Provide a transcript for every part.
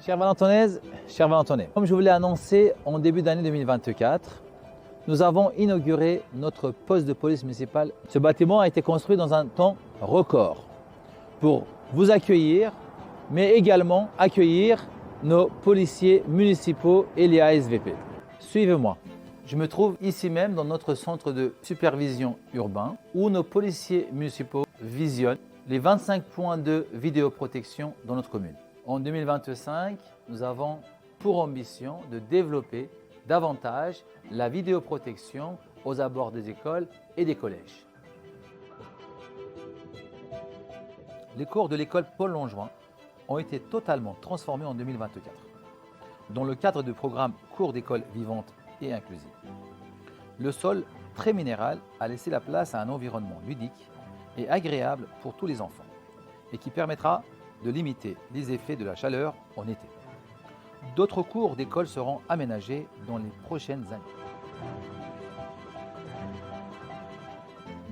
Chères Valentonnaises, chers Valentonnais, comme je vous l'ai annoncé en début d'année 2024, nous avons inauguré notre poste de police municipale. Ce bâtiment a été construit dans un temps record pour vous accueillir, mais également accueillir nos policiers municipaux et les ASVP. Suivez-moi. Je me trouve ici même dans notre centre de supervision urbain où nos policiers municipaux visionnent les 25 points de vidéoprotection dans notre commune. En 2025, nous avons pour ambition de développer davantage la vidéoprotection aux abords des écoles et des collèges. Les cours de l'école Paul Langevin ont été totalement transformés en 2024 dans le cadre du programme Cours d'école vivante et inclusive. Le sol très minéral a laissé la place à un environnement ludique et agréable pour tous les enfants et qui permettra de limiter les effets de la chaleur en été. D'autres cours d'école seront aménagés dans les prochaines années.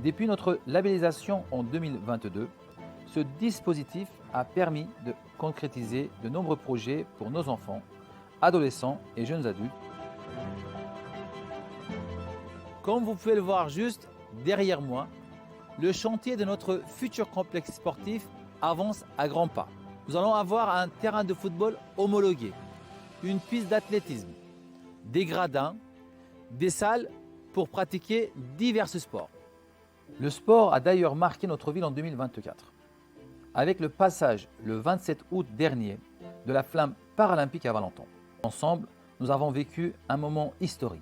Depuis notre labellisation en 2022, ce dispositif a permis de concrétiser de nombreux projets pour nos enfants, adolescents et jeunes adultes. Comme vous pouvez le voir juste derrière moi, le chantier de notre futur complexe sportif avance à grands pas. Nous allons avoir un terrain de football homologué, une piste d'athlétisme, des gradins, des salles pour pratiquer divers sports. Le sport a d'ailleurs marqué notre ville en 2024, avec le passage le 27 août dernier de la flamme paralympique à Valenton. Ensemble, nous avons vécu un moment historique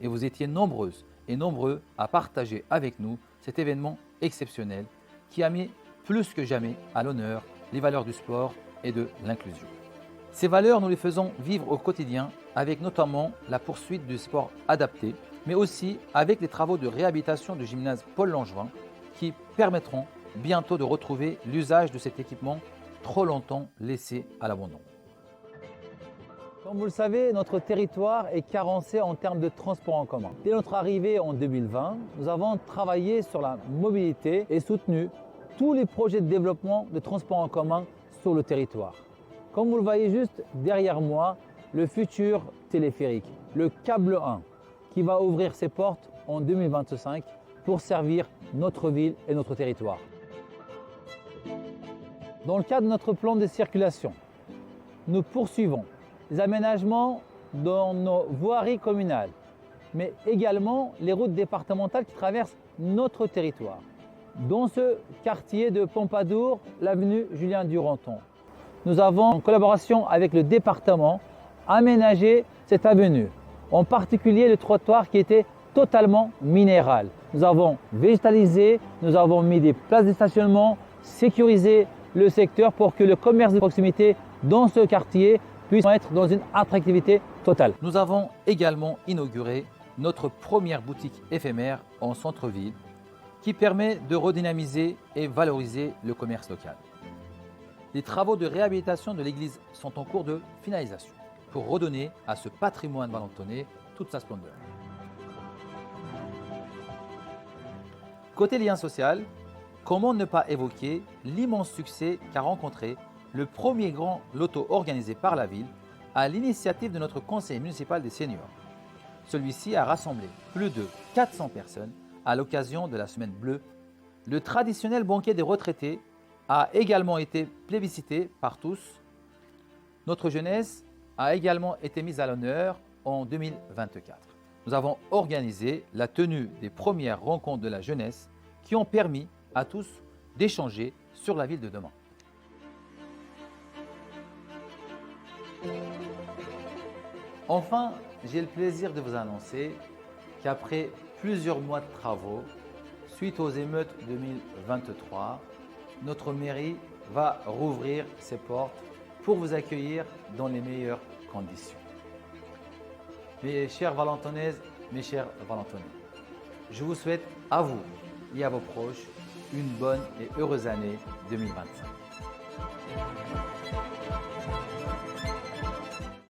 et vous étiez nombreuses et nombreux à partager avec nous cet événement exceptionnel qui a mis plus que jamais à l'honneur les valeurs du sport et de l'inclusion. Ces valeurs, nous les faisons vivre au quotidien avec notamment la poursuite du sport adapté, mais aussi avec les travaux de réhabilitation du gymnase Paul Langevin qui permettront bientôt de retrouver l'usage de cet équipement trop longtemps laissé à l'abandon. Comme vous le savez, notre territoire est carencé en termes de transport en commun. Dès notre arrivée en 2020, nous avons travaillé sur la mobilité et soutenu tous les projets de développement de transport en commun sur le territoire. Comme vous le voyez juste derrière moi, le futur téléphérique, le câble 1, qui va ouvrir ses portes en 2025 pour servir notre ville et notre territoire. Dans le cadre de notre plan de circulation, nous poursuivons les aménagements dans nos voiries communales, mais également les routes départementales qui traversent notre territoire. Dans ce quartier de Pompadour, l'avenue Julien Duranton, nous avons, en collaboration avec le département, aménagé cette avenue, en particulier le trottoir qui était totalement minéral. Nous avons végétalisé, nous avons mis des places de stationnement, sécurisé le secteur pour que le commerce de proximité dans ce quartier puisse être dans une attractivité totale. Nous avons également inauguré notre première boutique éphémère en centre-ville qui permet de redynamiser et valoriser le commerce local. Les travaux de réhabilitation de l'église sont en cours de finalisation pour redonner à ce patrimoine valentonnais toute sa splendeur. Côté lien social, comment ne pas évoquer l'immense succès qu'a rencontré le premier grand loto organisé par la ville à l'initiative de notre conseil municipal des seniors. Celui-ci a rassemblé plus de 400 personnes à l'occasion de la Semaine Bleue. Le traditionnel banquet des retraités a également été plébiscité par tous. Notre jeunesse a également été mise à l'honneur en 2024. Nous avons organisé la tenue des premières rencontres de la jeunesse qui ont permis à tous d'échanger sur la ville de demain. Enfin, j'ai le plaisir de vous annoncer qu'après plusieurs mois de travaux, suite aux émeutes 2023, notre mairie va rouvrir ses portes pour vous accueillir dans les meilleures conditions. Mes chères Valentonnaises, mes chers Valentonnais, je vous souhaite à vous et à vos proches une bonne et heureuse année 2025.